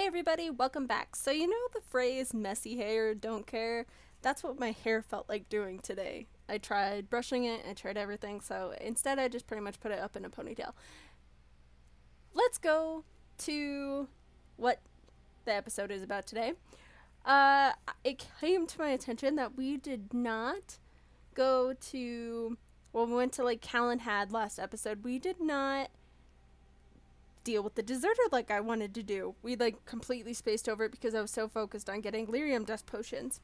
Hey everybody, welcome back. So you know the phrase messy hair, don't care? That's what my hair felt like doing today. I tried brushing it, I tried everything, so instead I just pretty much put it up in a ponytail. Let's go to what the episode is about today. It came to my attention that we did not go to, well, we went to like Callan had last episode. We did not deal with the deserter like I wanted to do. We like completely spaced over it because I was so focused on getting lyrium dust potions.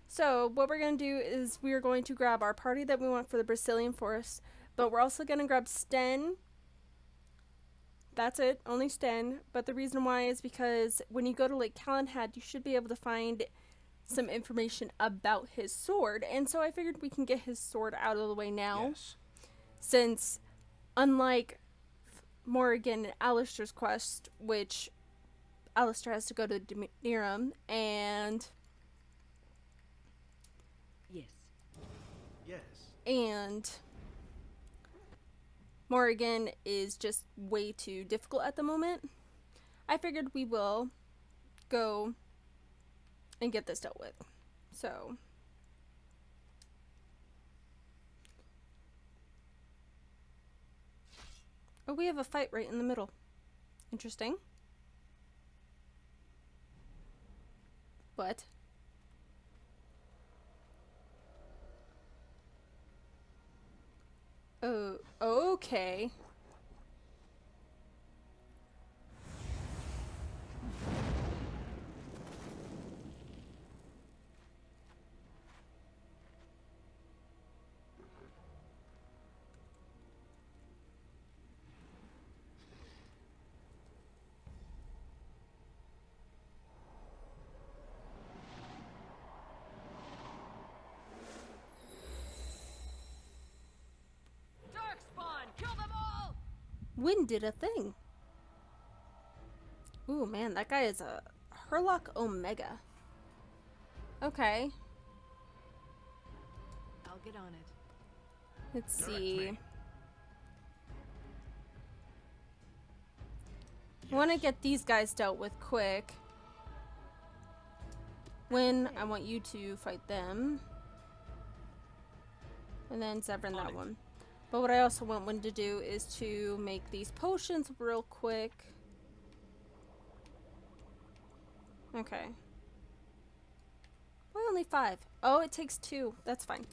So what we're going to do is we are going to grab our party that we want for the Brazilian forest, but we're also going to grab Sten. That's it, only Sten. But the reason why is because when you go to Lake Calenhad, you should be able to find some information about his sword. And so I figured we can get his sword out of the way now. Yes. Since, unlike Morrigan and Alistair's quest, which Alistair has to go to Demirum, and Yes. and Morrigan is just way too difficult at the moment, I figured we will go and get this dealt with. So oh, we have a fight right in the middle. Interesting. What? Oh, okay. Wind did a thing. Ooh, man, that guy is a Herlock Omega. Okay. I'll get on it. Let's Direct see. me. I want to get these guys dealt with quick. When I want you to fight them. And then Zevran that one. But what I also want Wind to do is to make these potions real quick. Okay. Why only 5? Oh, it takes 2. That's fine.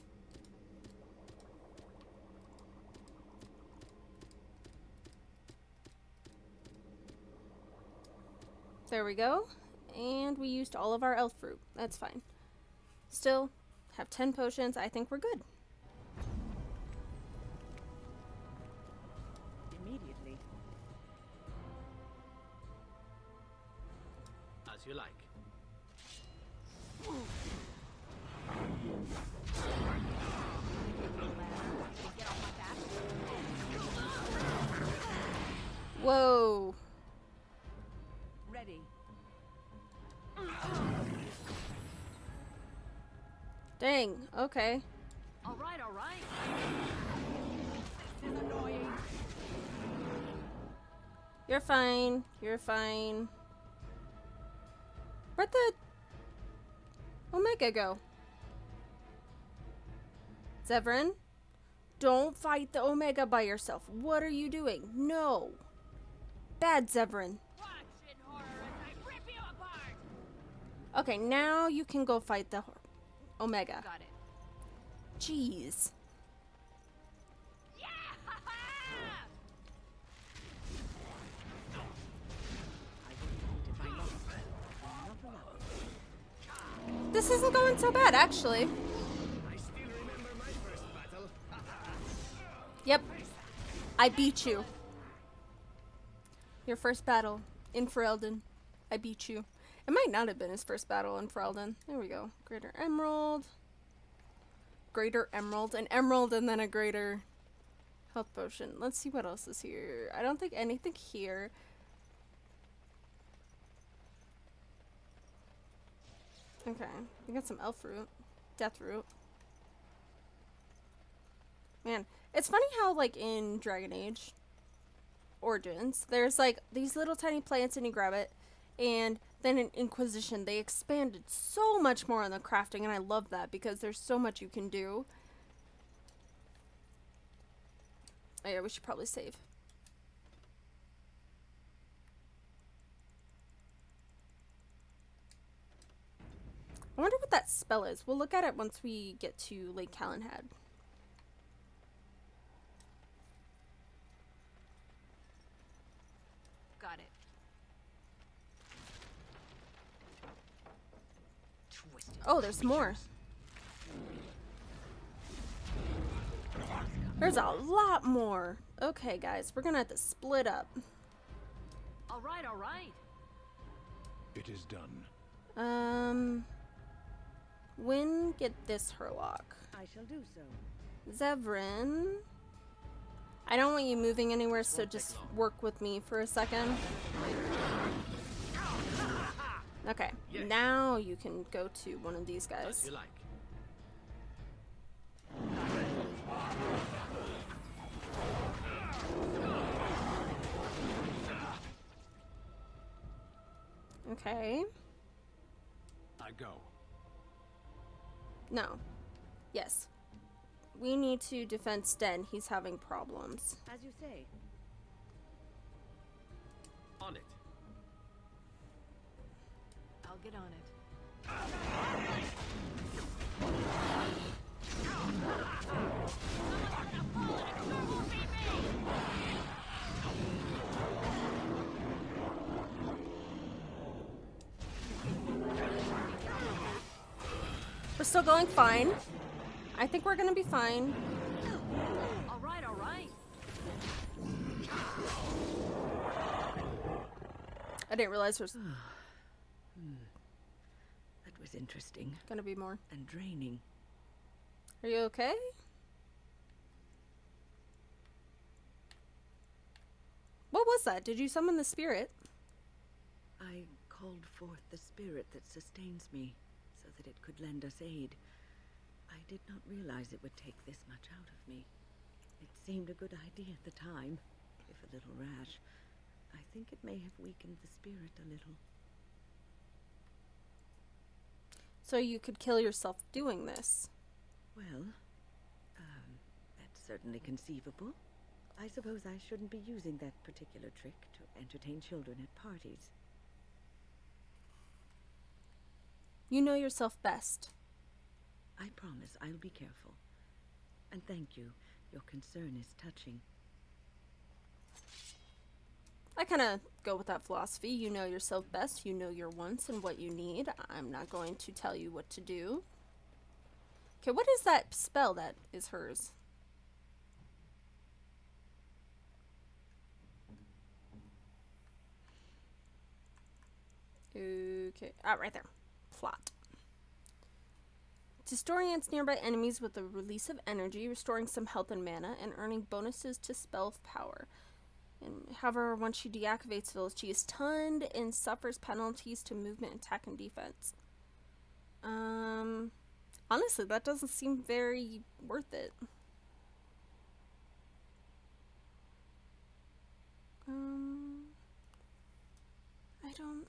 There we go. And we used all of our elf fruit. That's fine. Still have 10 potions. I think we're good. Immediately. As you like. Whoa. Ready. Dang. Okay. All right, all right. This is annoying. You're fine. You're fine. Where'd the Omega go? Zevran? Don't fight the Omega by yourself. What are you doing? No. Bad Zevran. Watch in horror as I rip you apart. Okay, now you can go fight the Omega. Got it. Jeez. Yeah! This isn't going so bad, actually. I still remember my first battle. Yep. I beat you. Your first battle in Ferelden. I beat you. It might not have been his first battle in Ferelden. There we go. Greater Emerald. Greater Emerald. An Emerald and then a greater health potion. Let's see what else is here. I don't think anything here. Okay. We got some elf root. Death root. Man, it's funny how like in Dragon Age Origins, there's like these little tiny plants and you grab it And then in Inquisition, they expanded so much more on the crafting, and I love that because there's so much you can do. Oh yeah, we should probably save. I wonder what that spell is. We'll look at it once we get to Lake Calenhad. Got it. Twisted. Oh, there's more. There's a lot more. Okay, guys, we're gonna have to split up. All right, all right. It is done. Wynn, get this Herlock. I shall do so. Zevran. I don't want you moving anywhere, so just work with me for a second. Okay, Yes. now you can go to one of these As guys. you like. Okay. I go. No. Yes. We need to defend Sten. He's having problems. As you say. On it. I'll get on it. We're still going fine. I think we're gonna be fine. All right, all right. I didn't realize there's That was interesting gonna be more. and draining. Are you okay? What was that? Did you summon the spirit? I called forth the spirit that sustains me, so that it could lend us aid. I did not realize it would take this much out of me. It seemed a good idea at the time, if a little rash. I think it may have weakened the spirit a little. So you could kill yourself doing this. Well, that's certainly conceivable. I suppose I shouldn't be using that particular trick to entertain children at parties. You know yourself best. I promise I'll be careful. And thank you. Your concern is touching. I kind of go with that philosophy. You know yourself best. You know your wants and what you need. I'm not going to tell you what to do. Okay, what is that spell that is hers? Okay. Ah, right there. Plot. Disorients nearby enemies with the release of energy, restoring some health and mana, and earning bonuses to spell power. And however, once she deactivates Village, she is stunned and suffers penalties to movement, attack, and defense. Honestly, that doesn't seem very worth it. I don't...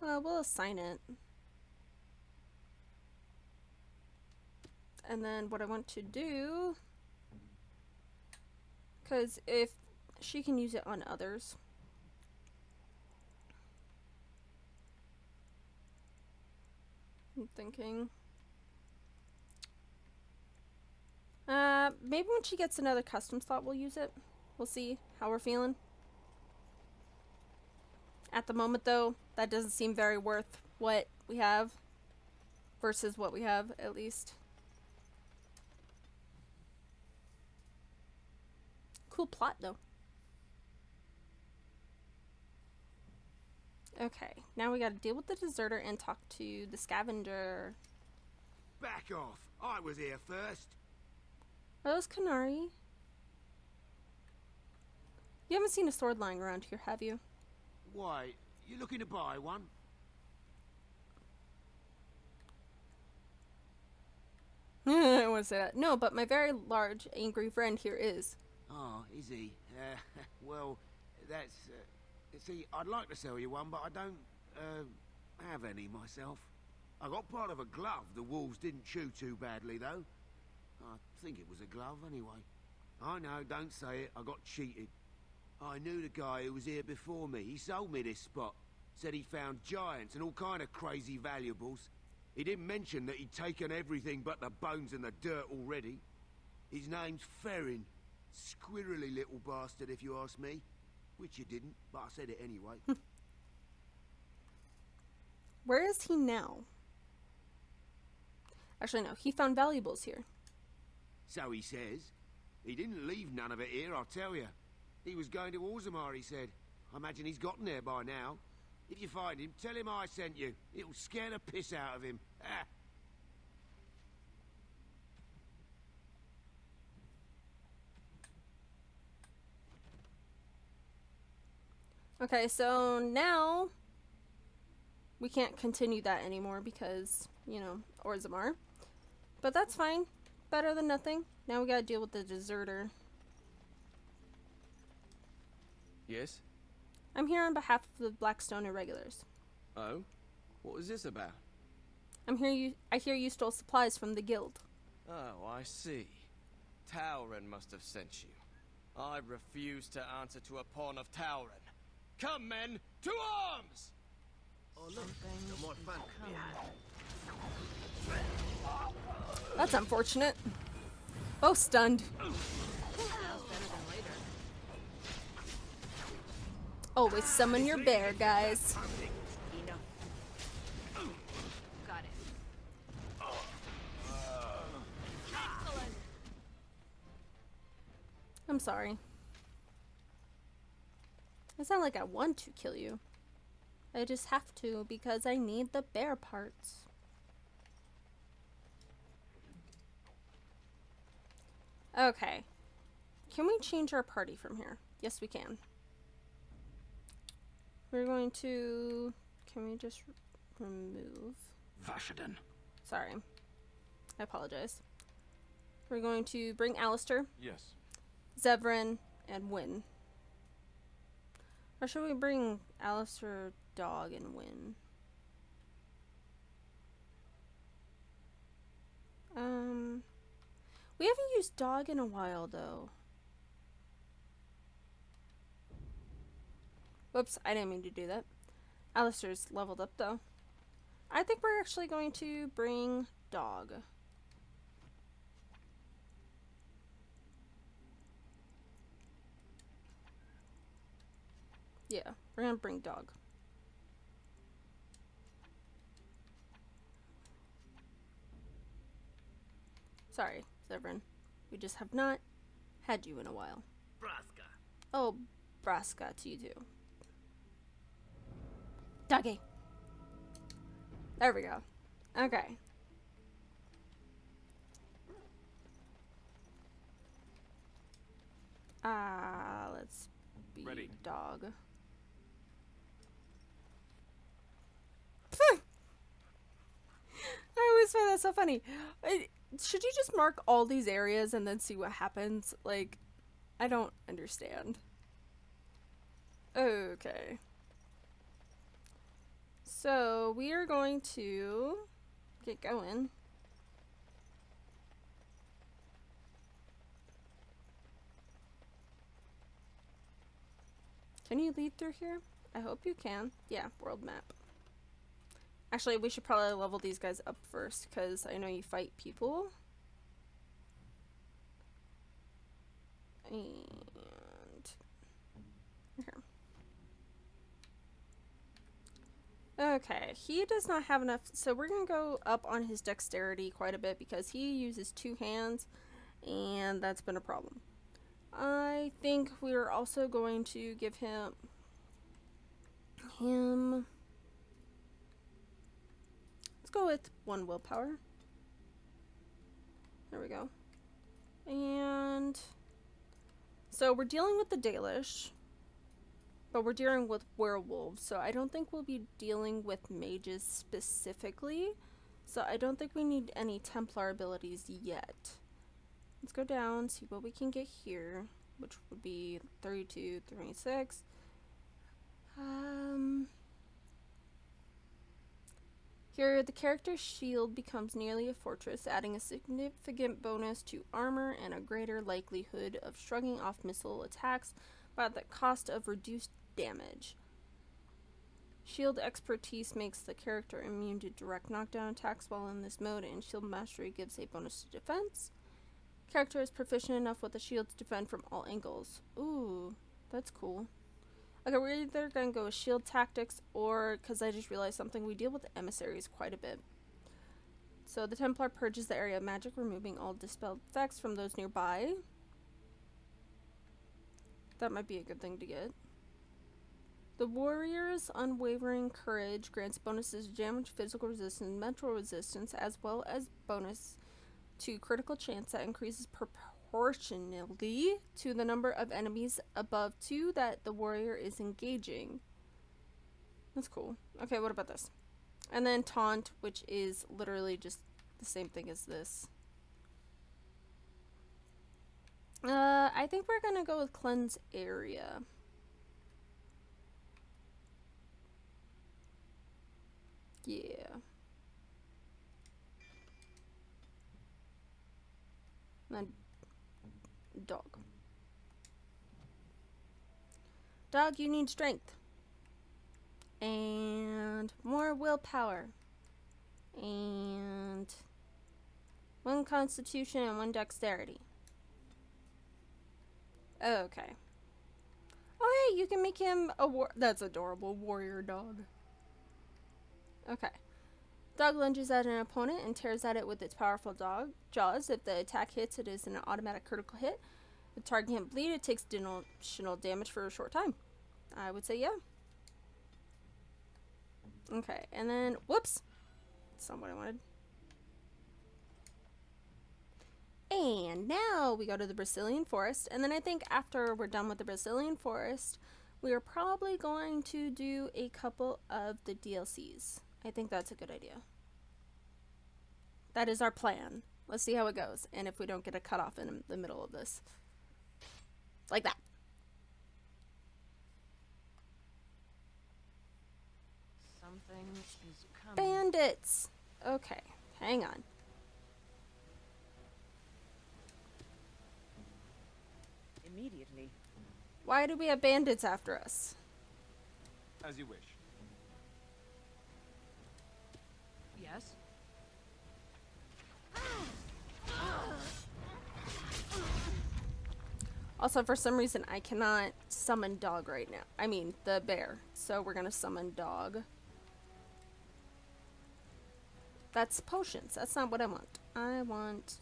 Well, we'll assign it. And then what I want to do... Because if she can use it on others... I'm thinking... maybe when she gets another custom slot, we'll use it. We'll see how we're feeling. At the moment, though, that doesn't seem very worth what we have. Versus what we have, at least. Cool plot, though. Okay, now we gotta deal with the deserter and talk to the scavenger. Back off. I was here first. Are those Canary? You haven't seen a sword lying around here, have you? Why, you looking to buy one? I don't want to say that. No, but my very large, angry friend here is. Oh, is he? Well, that's... See, I'd like to sell you one, but I don't, have any myself. I got part of a glove the wolves didn't chew too badly, though. I think it was a glove, anyway. I know, don't say it, I got cheated. I knew the guy who was here before me. He sold me this spot. Said he found giants and all kind of crazy valuables. He didn't mention that he'd taken everything but the bones and the dirt already. His name's Ferrin. Squirrely little bastard, if you ask me. Which you didn't, but I said it anyway. Where is he now? Actually, no. He found valuables here. So he says. He didn't leave none of it here, I'll tell you. He was going to Orzammar, he said. I imagine he's gotten there by now. If you find him, tell him I sent you. It'll scare the piss out of him. Ah. Okay, so now we can't continue that anymore because, you know, Orzammar. But that's fine. Better than nothing. Now we gotta deal with the deserter. Yes? I'm here on behalf of the Blackstone Irregulars. Oh? What was this about? I hear you stole supplies from the guild. Oh, I see. Tauren must have sent you. I refuse to answer to a pawn of Tauren. Come, men, to arms! Oh, look, got more fun. That's unfortunate. Both stunned. Always summon your bear, guys. Got it. I'm sorry. It's not like I want to kill you. I just have to because I need the bear parts. Okay. Can we change our party from here? Yes, we can. We're going to... Can we just remove... Vashaden. Sorry. I apologize. We're going to bring Alistair, Yes. Zevran, and Wynn. Or should we bring Alistair, Dog, and Wynn? We haven't used Dog in a while, though. Whoops, I didn't mean to do that. Alistair's leveled up, though. I think we're actually going to bring Dog. Yeah, we're gonna bring Dog. Sorry, Zevran. We just have not had you in a while. Braska. Oh, Braska to you too. Doggy. There we go. Okay. Let's be Ready. Dog. I always find that so funny. Should you just mark all these areas and then see what happens? Like, I don't understand. Okay. So, we are going to get going. Can you lead through here? I hope you can. Yeah, world map. Actually, we should probably level these guys up first, because I know you fight people. And... here. Okay, he does not have enough, so we're going to go up on his dexterity quite a bit, because he uses 2 hands, and that's been a problem. I think we're also going to give him... Let's go with 1 willpower. There we go. And so we're dealing with the Dalish, but we're dealing with werewolves, so I don't think we'll be dealing with mages specifically. So I don't think we need any Templar abilities yet. Let's go down, see what we can get here, which would be 32, 26. Here, the character's shield becomes nearly a fortress, adding a significant bonus to armor and a greater likelihood of shrugging off missile attacks, but at the cost of reduced damage. Shield expertise makes the character immune to direct knockdown attacks while in this mode, and shield mastery gives a bonus to defense. Character is proficient enough with the shield to defend from all angles. Ooh, that's cool. Okay, we're either gonna go with shield tactics or, because I just realized something, we deal with the emissaries quite a bit. So the Templar purges the area of magic, removing all dispelled effects from those nearby. That might be a good thing to get. The warrior's unwavering courage grants bonuses to damage, physical resistance, mental resistance, as well as bonus to critical chance that increases proportionally to the number of enemies above 2 that the warrior is engaging. That's cool. Okay, what about this? And then taunt, which is literally just the same thing as this. I think we're gonna go with cleanse area. Yeah. And then dog. Dog, you need strength. And more willpower. And 1 constitution and 1 dexterity. Okay. Oh, hey, you can make him a that's adorable. Warrior dog. Okay. Dog lunges at an opponent and tears at it with its powerful jaws. If the attack hits, it is an automatic critical hit. The target can't bleed, it takes additional damage for a short time. I would say yeah. Okay, and then, whoops. That's not what I wanted. And now we go to the Brazilian forest. And then I think after we're done with the Brazilian forest, we are probably going to do a couple of the DLCs. I think that's a good idea. That is our plan. Let's see how it goes. And if we don't get a cutoff in the middle of this. Like that. Something is coming. Bandits! Okay, hang on. Immediately. Why do we have bandits after us? As you wish. Yes? Also, for some reason, I cannot summon dog right now. I mean, the bear. So we're gonna summon dog. That's potions. That's not what I want. I want...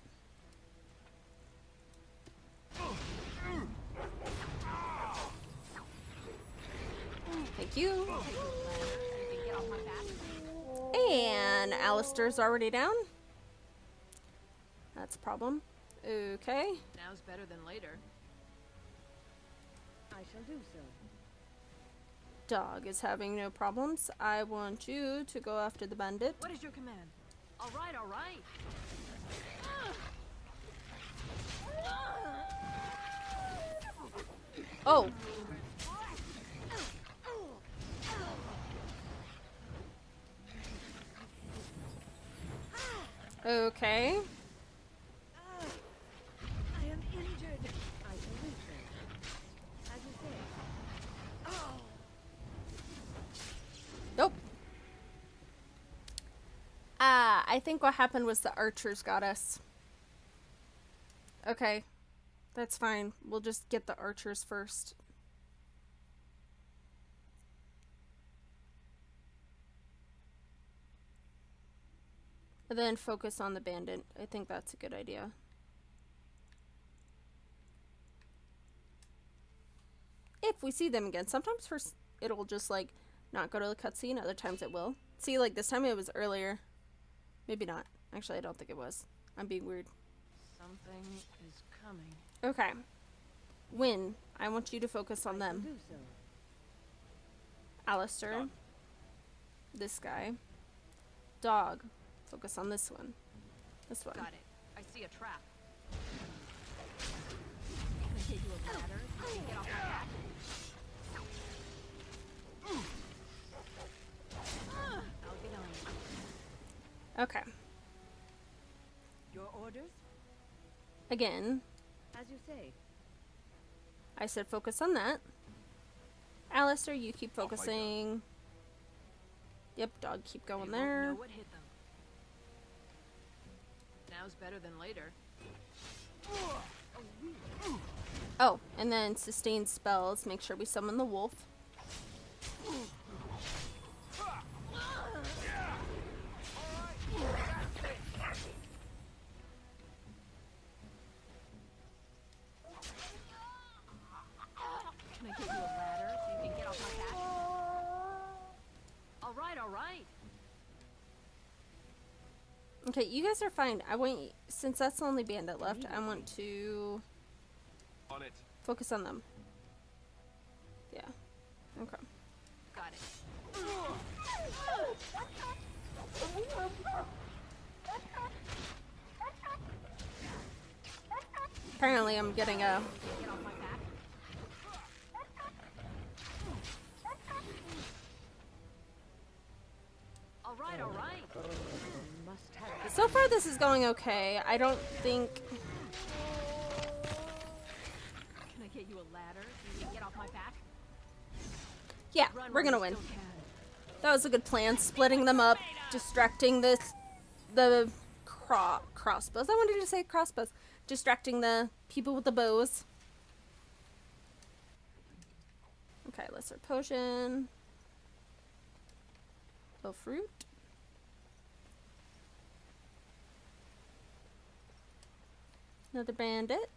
Thank you. And Alistair's already down. That's a problem. Okay. Now's better than later. I shall do so. Dog is having no problems. I want you to go after the bandit. What is your command? All right, all right. Oh. Okay. I am injured. I shall do so. As you say. Nope. I think what happened was the archers got us. Okay. That's fine. We'll just get the archers first. And then focus on the bandit. I think that's a good idea. If we see them again. Sometimes first it'll just like not go to the cutscene. Other times it will. See, like this time it was earlier. Maybe not. Actually, I don't think it was. I'm being weird. Something is coming. Okay. Win. I want you to focus on them. Do so. Alistair. Done. This guy. Dog. Focus on this one. This one. Got it. I see a trap. Can I give you a ladder so you can get off my back? I'll get on. Okay. Your orders? Again, As you say. I said focus on that. Alistair, you keep Off I go. focusing. Yep, dog, keep They going won't there. know what hit them. Now's better than later. Oh, and then sustain spells. Make sure we summon the wolf. Can I get you a ladder so you can get off my back? All right, all right. Okay, you guys are fine. I want, since that's the only bandit left, I want to On it. focus on them. Yeah. Okay. Got it. Apparently, I'm getting a. Get off my back. All right, all right. Must have So far, this is going okay. I don't think. Can I get you a ladder so you can get off my back? Yeah, Run we're while gonna you win. still can. That was a good plan. Splitting them up, distracting the crossbows. I wanted to say crossbows. Distracting the people with the bows. Okay, lesser potion. Low fruit. Another bandit.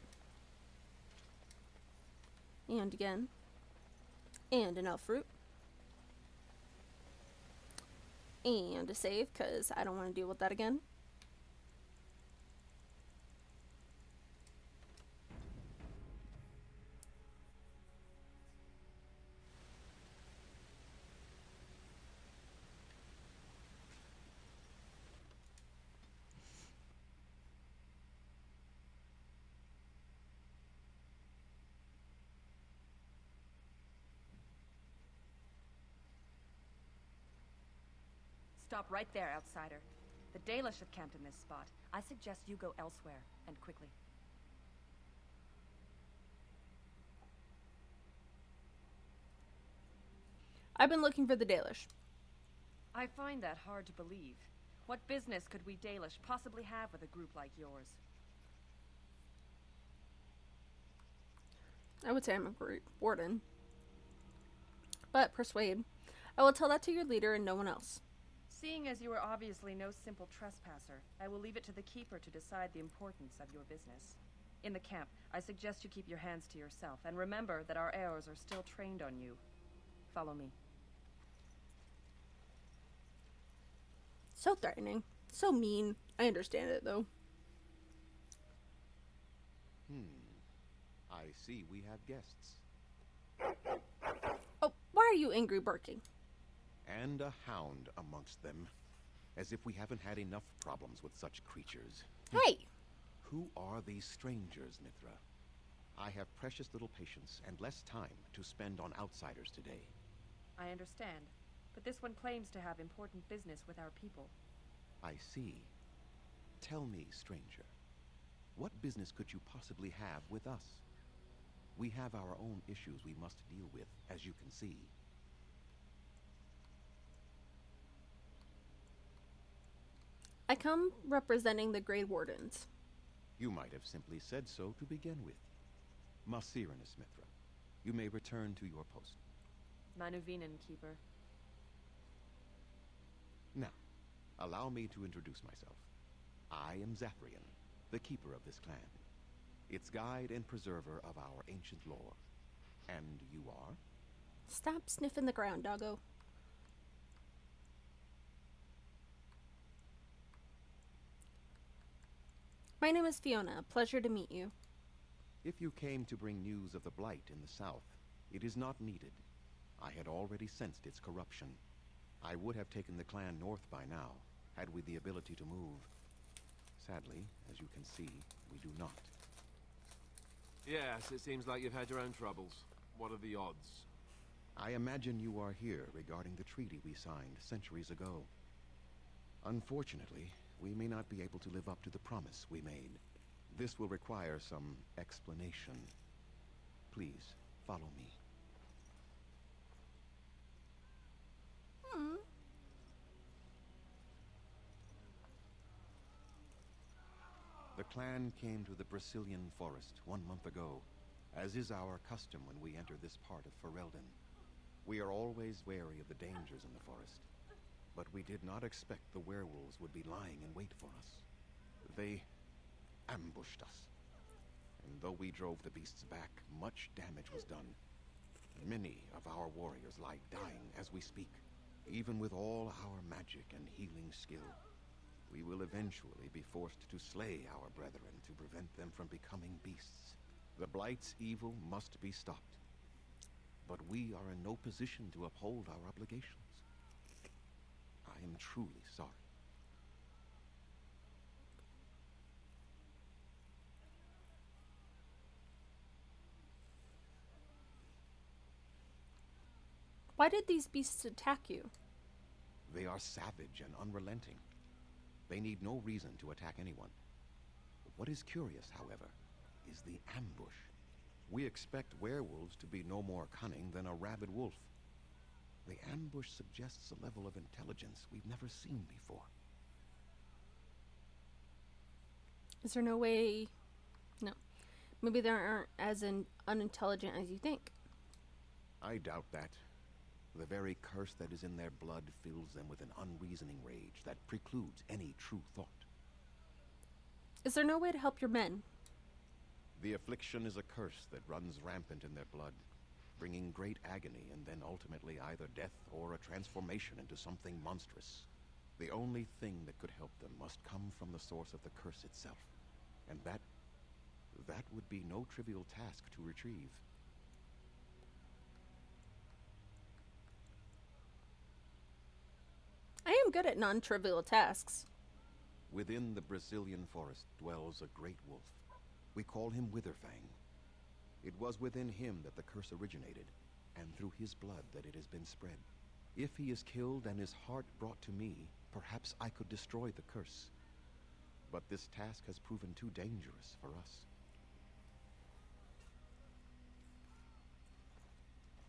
And again. And an elf fruit. And a save, because I don't want to deal with that again. Stop right there, outsider. The Dalish have camped in this spot. I suggest you go elsewhere, and quickly. I've been looking for the Dalish. I find that hard to believe. What business could we Dalish possibly have with a group like yours? I would say I'm a great warden. But persuade. I will tell that to your leader and no one else. Seeing as you are obviously no simple trespasser, I will leave it to the Keeper to decide the importance of your business. In the camp, I suggest you keep your hands to yourself, and remember that our arrows are still trained on you. Follow me. So threatening. So mean. I understand it, though. I see we have guests. Oh, why are you angry barking? And a hound amongst them. As if we haven't had enough problems with such creatures. Hey! Who are these strangers, Mithra? I have precious little patience and less time to spend on outsiders today. I understand, but this one claims to have important business with our people. I see. Tell me, stranger, what business could you possibly have with us? We have our own issues we must deal with, as you can see. I come representing the Grey Wardens. You might have simply said so to begin with. Masiranus, Mithra, you may return to your post. Manuvinen, Keeper. Now, allow me to introduce myself. I am Zathrian, the keeper of this clan, its guide and preserver of our ancient lore. And you are? Stop sniffing the ground, doggo. My name is Fiona. Pleasure to meet you. If you came to bring news of the Blight in the south, it is not needed. I had already sensed its corruption. I would have taken the clan north by now, had we the ability to move. Sadly, as you can see, we do not. Yes, it seems like you've had your own troubles. What are the odds? I imagine you are here regarding the treaty we signed centuries ago. Unfortunately, we may not be able to live up to the promise we made. This will require some explanation. Please, follow me. Hmm. The clan came to the Brazilian forest 1 month ago, as is our custom when we enter this part of Ferelden. We are always wary of the dangers in the forest, but we did not expect the werewolves would be lying in wait for us. They ambushed us, and though we drove the beasts back, much damage was done. Many of our warriors lie dying as we speak. Even with all our magic and healing skill, we will eventually be forced to slay our brethren to prevent them from becoming beasts. The Blight's evil must be stopped, but we are in no position to uphold our obligations. I am truly sorry. Why did these beasts attack you? They are savage and unrelenting. They need no reason to attack anyone. What is curious, however, is the ambush. We expect werewolves to be no more cunning than a rabid wolf. The ambush suggests a level of intelligence we've never seen before. Is there no way... No. Maybe they aren't as unintelligent as you think. I doubt that. The very curse that is in their blood fills them with an unreasoning rage that precludes any true thought. Is there no way to help your men? The affliction is a curse that runs rampant in their blood, bringing great agony and then ultimately either death or a transformation into something monstrous. The only thing that could help them must come from the source of the curse itself, and that would be no trivial task to retrieve. I am good at non-trivial tasks. Within the Brazilian forest dwells a great wolf. We call him Witherfang. It was within him that the curse originated, and through his blood that it has been spread. If he is killed and his heart brought to me, perhaps I could destroy the curse. But this task has proven too dangerous for us.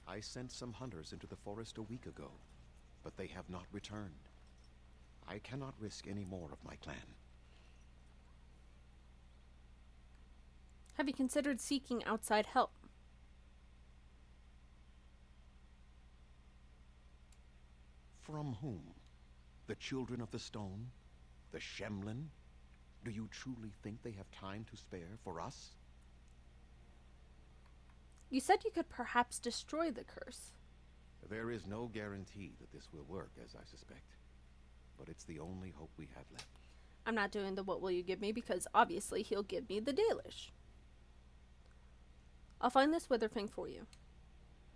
I sent some hunters into the forest a week ago, but they have not returned. I cannot risk any more of my clan. Have you considered seeking outside help? From whom? The Children of the Stone? The Shemlin? Do you truly think they have time to spare for us? You said you could perhaps destroy the curse. There is no guarantee that this will work, as I suspect. But it's the only hope we have left. I'm not doing the what will you give me because obviously he'll give me the Dalish. I'll find this Witherfang for you.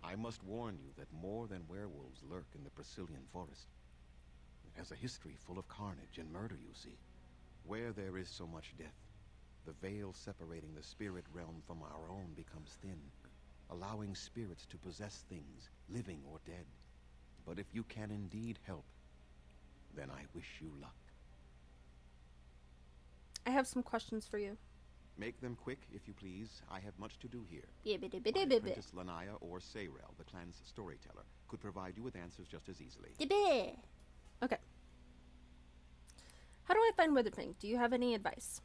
I must warn you that more than werewolves lurk in the Brazilian forest. It has a history full of carnage and murder, you see. Where there is so much death, the veil separating the spirit realm from our own becomes thin, allowing spirits to possess things, living or dead. But if you can indeed help, then I wish you luck. I have some questions for you. Make them quick, if you please. I have much to do here. My Yibbidi-bidi-bidi-bidi. apprentice Lanaya or Sayrel, the clan's storyteller, could provide you with answers just as easily. Yibbidi. Okay. How do I find Witherfang? Do you have any advice?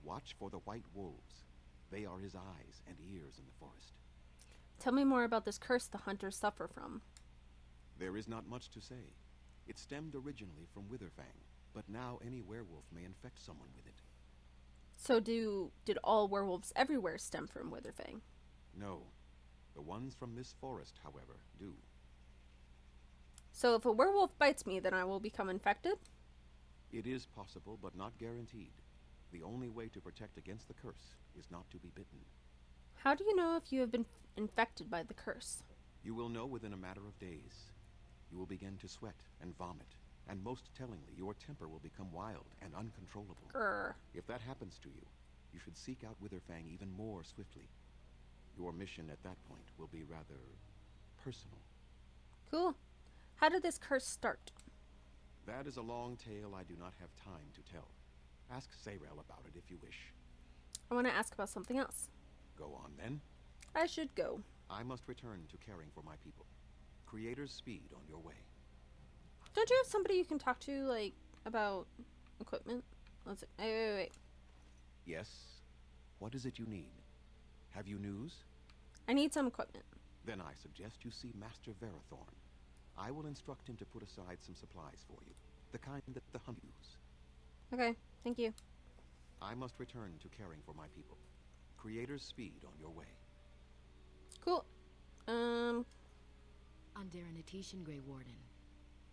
Watch for the white wolves. They are his eyes and ears in the forest. Tell me more about this curse the hunters suffer from. There is not much to say. It stemmed originally from Witherfang, but now any werewolf may infect someone with it. So did all werewolves everywhere stem from Witherfang? No. The ones from this forest, however, do. So if a werewolf bites me, then I will become infected? It is possible, but not guaranteed. The only way to protect against the curse is not to be bitten. How do you know if you have been infected by the curse? You will know within a matter of days. You will begin to sweat and vomit, and most tellingly, your temper will become wild and uncontrollable. Grr. If that happens to you, you should seek out Witherfang even more swiftly. Your mission at that point will be rather personal. Cool. How did this curse start? That is a long tale I do not have time to tell. Ask Sayrel about it if you wish. I want to ask about something else. Go on, then. I should go. I must return to caring for my people. Creator's speed on your way. Don't you have somebody you can talk to, like, about equipment? Let's see. Wait. Yes? What is it you need? Have you news? I need some equipment. Then I suggest you see Master Verathorn. I will instruct him to put aside some supplies for you, the kind that the hunt use. Okay, thank you. I must return to caring for my people. Creator's speed on your way. Cool. I'm Darren Atishan, Grey Warden.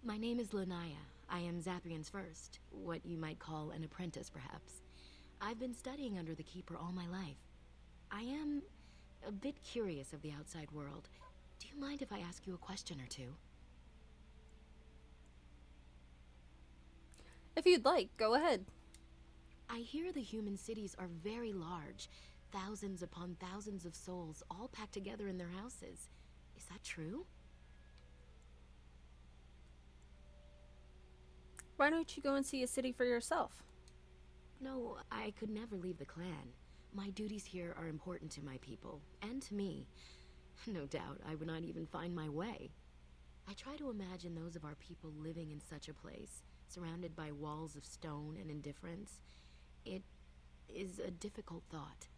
My name is Lanaya. I am Zathrian's first, what you might call an apprentice, perhaps. I've been studying under the Keeper all my life. I am a bit curious of the outside world. Do you mind if I ask you a question or two? If you'd like, go ahead. I hear the human cities are very large. Thousands upon thousands of souls, all packed together in their houses. Is that true? Why don't you go and see a city for yourself? No, I could never leave the clan. My duties here are important to my people, and to me. No doubt, I would not even find my way. I try to imagine those of our people living in such a place, surrounded by walls of stone and indifference. It is a difficult thought.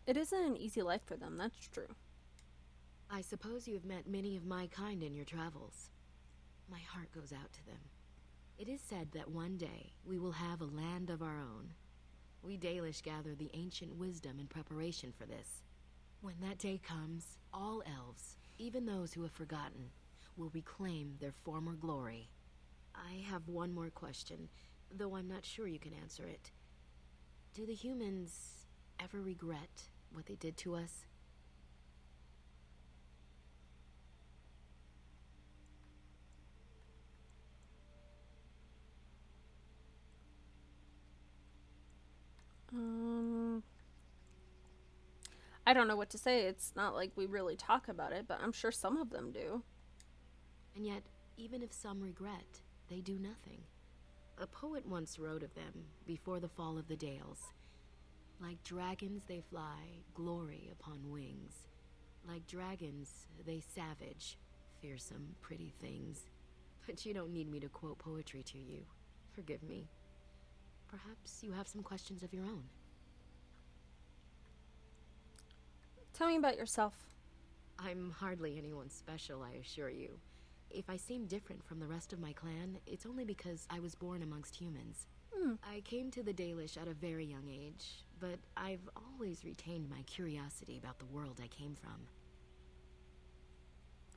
It isn't an easy life for them, that's true. I suppose you have met many of my kind in your travels. My heart goes out to them. It is said that one day we will have a land of our own. We Dalish gather the ancient wisdom in preparation for this. When that day comes, all elves, even those who have forgotten, will reclaim their former glory. I have one more question, though I'm not sure you can answer it. Do the humans ever regret what they did to us? I don't know what to say. It's not like we really talk about it, but I'm sure some of them do. And yet, even if some regret, they do nothing. A poet once wrote of them before the fall of the Dales. Like dragons they fly, glory upon wings. Like dragons, they savage, fearsome, pretty things. But you don't need me to quote poetry to you. Forgive me. Perhaps you have some questions of your own. Tell me about yourself. I'm hardly anyone special, I assure you. If I seem different from the rest of my clan, it's only because I was born amongst humans. I came to the Dalish at a very young age, but I've always retained my curiosity about the world I came from.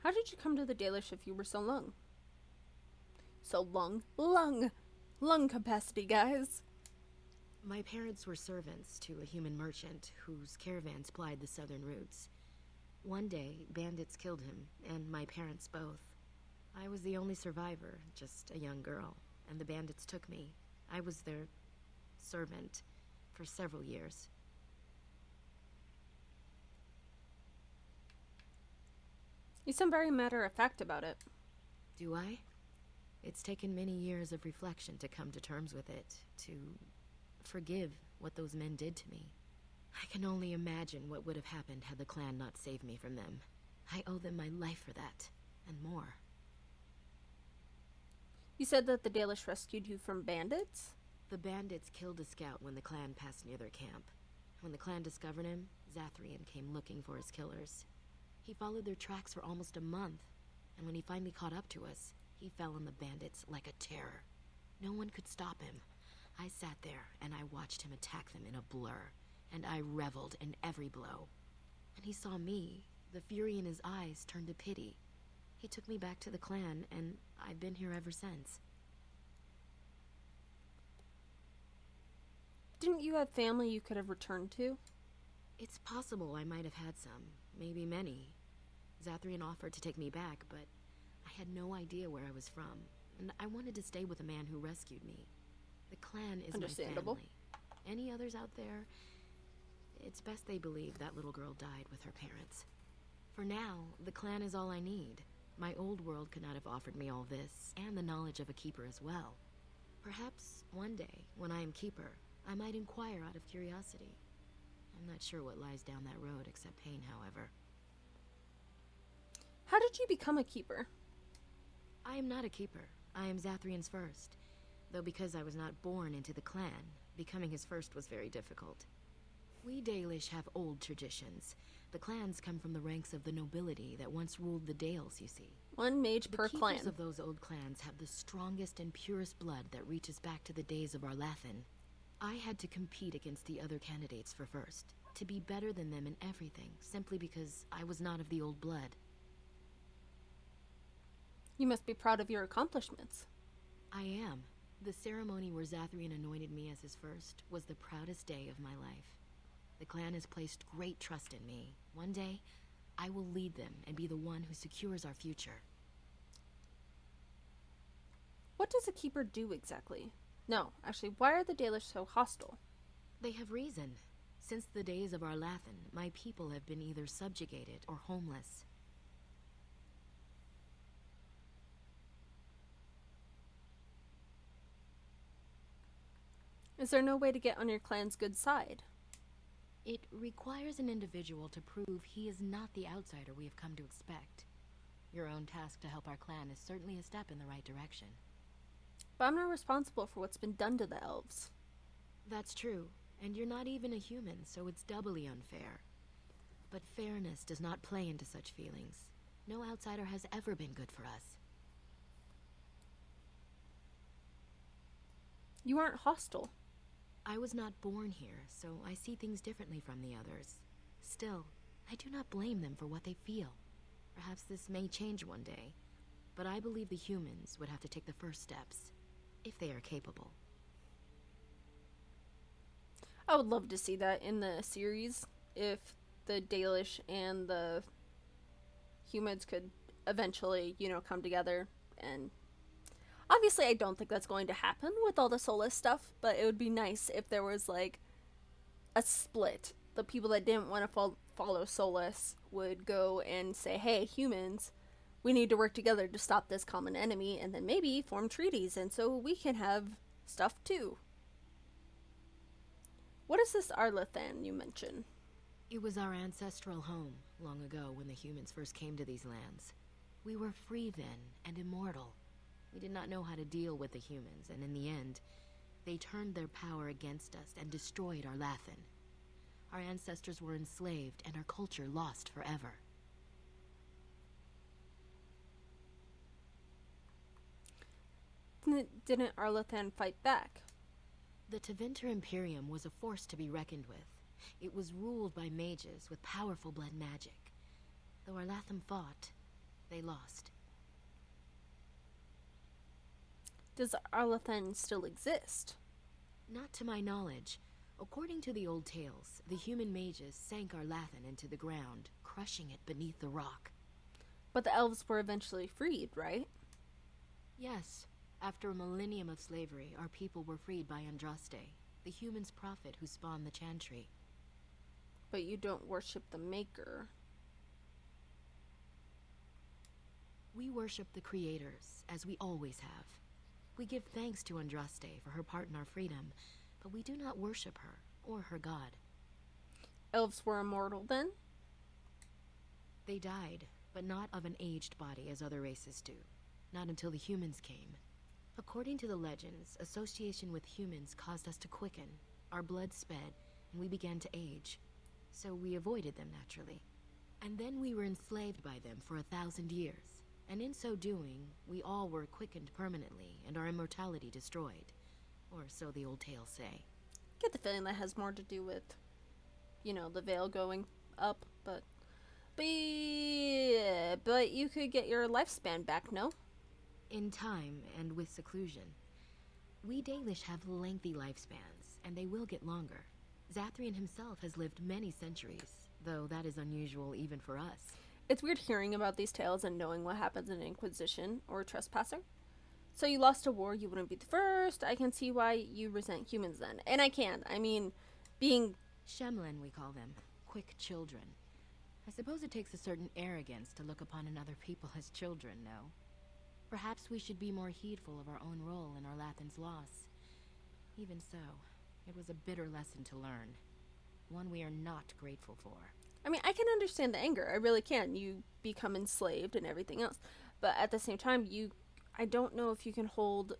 How did you come to the Dalish if you were so lung? So lung capacity, guys. My parents were servants to a human merchant whose caravans plied the southern routes. One day, bandits killed him, and my parents both. I was the only survivor, just a young girl, and the bandits took me. I was their servant for several years. You sound very matter-of-fact about it. Do I? It's taken many years of reflection to come to terms with it, to forgive what those men did to me. I can only imagine what would have happened had the clan not saved me from them. I owe them my life for that, and more. You said that the Dalish rescued you from bandits? The bandits killed a scout when the clan passed near their camp. When the clan discovered him, Zathrian came looking for his killers. He followed their tracks for almost a month, and when he finally caught up to us, he fell on the bandits like a terror. No one could stop him. I sat there, and I watched him attack them in a blur, and I reveled in every blow. When he saw me, the fury in his eyes turned to pity. He took me back to the clan, and I've been here ever since. Didn't you have family you could have returned to? It's possible I might have had some, maybe many. Zathrian offered to take me back, but I had no idea where I was from, and I wanted to stay with the man who rescued me. The clan is my Understandable. family. Any others out there? It's best they believe that little girl died with her parents. For now, the clan is all I need. My old world could not have offered me all this, and the knowledge of a keeper as well. Perhaps one day, when I am keeper, I might inquire out of curiosity. I'm not sure what lies down that road except pain, however. How did you become a keeper? I am not a keeper. I am Zathrian's first. Though because I was not born into the clan, becoming his first was very difficult. We Dalish have old traditions. The clans come from the ranks of the nobility that once ruled the Dales, you see. One mage per The clan. keepers of those old clans have the strongest and purest blood that reaches back to the days of Arlathan. I had to compete against the other candidates for first, to be better than them in everything, simply because I was not of the old blood. You must be proud of your accomplishments. I am. The ceremony where Zathrian anointed me as his first was the proudest day of my life. The clan has placed great trust in me. One day, I will lead them and be the one who secures our future. What does a keeper do exactly? No, actually, why are the Dalish so hostile? They have reason. Since the days of Arlathan, my people have been either subjugated or homeless. Is there no way to get on your clan's good side? It requires an individual to prove he is not the outsider we have come to expect. Your own task to help our clan is certainly a step in the right direction. But I'm not responsible for what's been done to the elves. That's true, and you're not even a human, so it's doubly unfair. But fairness does not play into such feelings. No outsider has ever been good for us. You aren't hostile. I was not born here, so I see things differently from the others. Still, I do not blame them for what they feel. Perhaps this may change one day, but I believe the humans would have to take the first steps, if they are capable. I would love to see that in the series, if the Dalish and the humans could eventually, come together. And obviously I don't think that's going to happen with all the soulless stuff, but it would be nice if there was like a split. The people that didn't want to follow soulless would go and say, hey, humans, we need to work together to stop this common enemy, and then maybe form treaties, and so we can have stuff too. What is this Arlathan you mentioned? It was our ancestral home, long ago when the humans first came to these lands. We were free then, and immortal. We did not know how to deal with the humans, and in the end, they turned their power against us and destroyed Arlathan. Our ancestors were enslaved, and our culture lost forever. Didn't Arlathan fight back? The Tevinter Imperium was a force to be reckoned with. It was ruled by mages with powerful blood magic. Though Arlathan fought, they lost. Does Arlathan still exist? Not to my knowledge. According to the old tales, the human mages sank Arlathan into the ground, crushing it beneath the rock. But the elves were eventually freed, right? Yes. After a millennium of slavery, our people were freed by Andraste, the human's prophet who spawned the Chantry. But you don't worship the Maker. We worship the creators, as we always have. We give thanks to Andraste for her part in our freedom, but we do not worship her, or her god. Elves were immortal then? They died, but not of an aged body as other races do. Not until the humans came. According to the legends, association with humans caused us to quicken. Our blood sped, and we began to age. So we avoided them naturally. And then we were enslaved by them for 1,000 years. And in so doing, we all were quickened permanently, and our immortality destroyed. Or so the old tales say. Get the feeling that has more to do with, the veil going up, but yeah, but you could get your lifespan back, no? In time, and with seclusion. We Dalish have lengthy lifespans, and they will get longer. Zathrian himself has lived many centuries, though that is unusual even for us. It's weird hearing about these tales and knowing what happens in Inquisition or Trespasser. So you lost a war, you wouldn't be the first. I can see why you resent humans then. And I can. I mean, being... Shemlin, we call them. Quick children. I suppose it takes a certain arrogance to look upon another people as children, no? Perhaps we should be more heedful of our own role in Orlathan's loss. Even so, it was a bitter lesson to learn. One we are not grateful for. I mean, I can understand the anger. I really can. You become enslaved and everything else. But at the same time, I don't know if you can hold...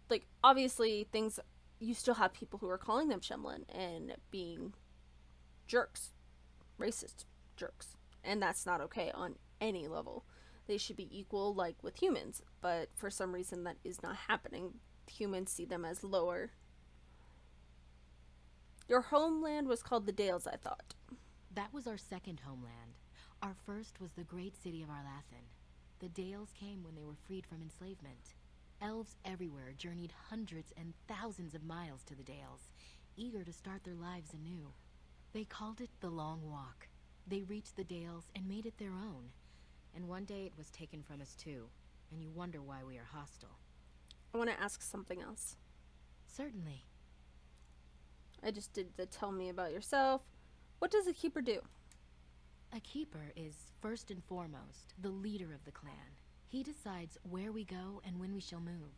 Like, obviously, things... You still have people who are calling them Shemlin and being jerks. Racist jerks. And that's not okay on any level. They should be equal, like, with humans. But for some reason, that is not happening. Humans see them as lower. Your homeland was called the Dales, I thought. That was our second homeland. Our first was the great city of Orlathan. The Dales came when they were freed from enslavement. Elves everywhere journeyed hundreds and thousands of miles to the Dales, eager to start their lives anew. They called it the Long Walk. They reached the Dales and made it their own. And one day it was taken from us too, and you wonder why we are hostile. I want to ask something else. Certainly. I just did the tell me about yourself. What does a keeper do? A keeper is, first and foremost, the leader of the clan. He decides where we go and when we shall move.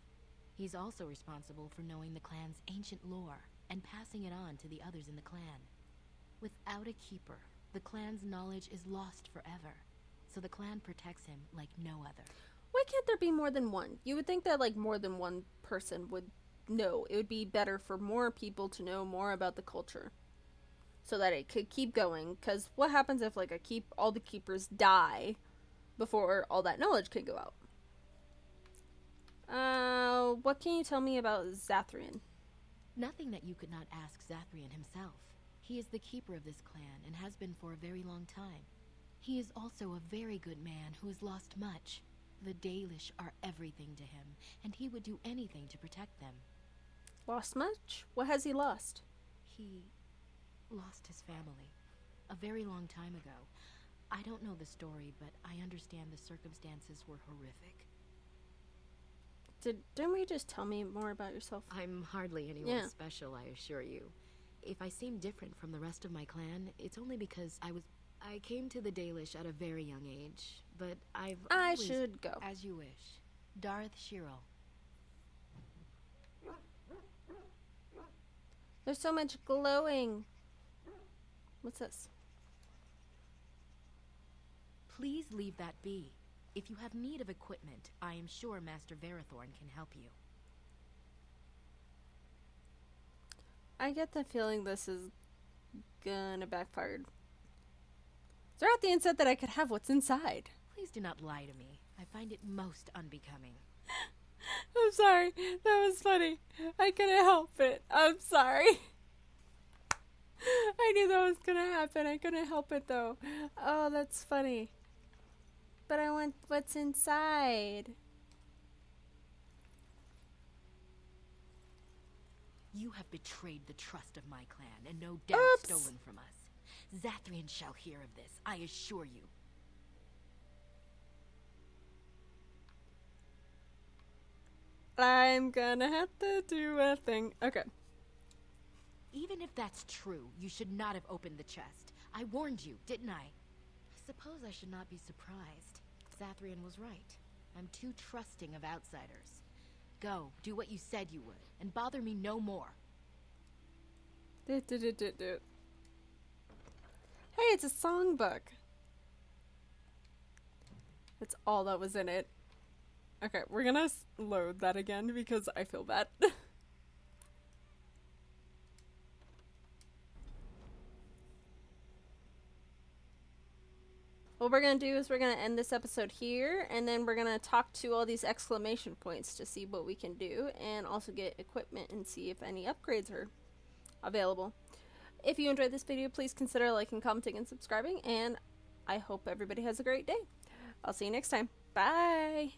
He's also responsible for knowing the clan's ancient lore and passing it on to the others in the clan. Without a keeper, the clan's knowledge is lost forever, so the clan protects him like no other. Why can't there be more than one? You would think that, like, more than one person would know. It would be better for more people to know more about the culture so that it could keep going. Because what happens if, like, all the keepers die before all that knowledge can go out? What can you tell me about Zathrian? Nothing that you could not ask Zathrian himself. He is the keeper of this clan and has been for a very long time. He is also a very good man who has lost much. The Dalish are everything to him, and he would do anything to protect them. Lost much? What has he lost? He lost his family a very long time ago. I don't know the story, but I understand the circumstances were horrific. Didn't we just tell me more about yourself? I'm hardly anyone Yeah. special, I assure you. If I seem different from the rest of my clan, it's only because I came to the Dalish at a very young age, but I should go. As you wish. Darth Shirel. There's so much glowing. What's this? Please leave that be. If you have need of equipment, I am sure Master Verathorn can help you. I get the feeling this is gonna backfire. Throughout the inset that I could have what's inside. Please do not lie to me. I find it most unbecoming. I'm sorry. That was funny. I couldn't help it. I'm sorry. I knew that was gonna happen. I couldn't help it though. Oh, that's funny. But I want what's inside. You have betrayed the trust of my clan, and no doubt stolen from us. Zathrian shall hear of this, I assure you. I'm gonna have to do a thing. Okay. Even if that's true, you should not have opened the chest. I warned you, didn't I? I suppose I should not be surprised. Zathrian was right. I'm too trusting of outsiders. Go, do what you said you would, and bother me no more. Hey, it's a songbook. That's all that was in it. Okay, we're gonna load that again because I feel bad. What we're going to do is we're going to end this episode here, and then we're going to talk to all these exclamation points to see what we can do, and also get equipment and see if any upgrades are available. If you enjoyed this video, please consider liking, commenting, and subscribing, and I hope everybody has a great day. I'll see you next time. Bye!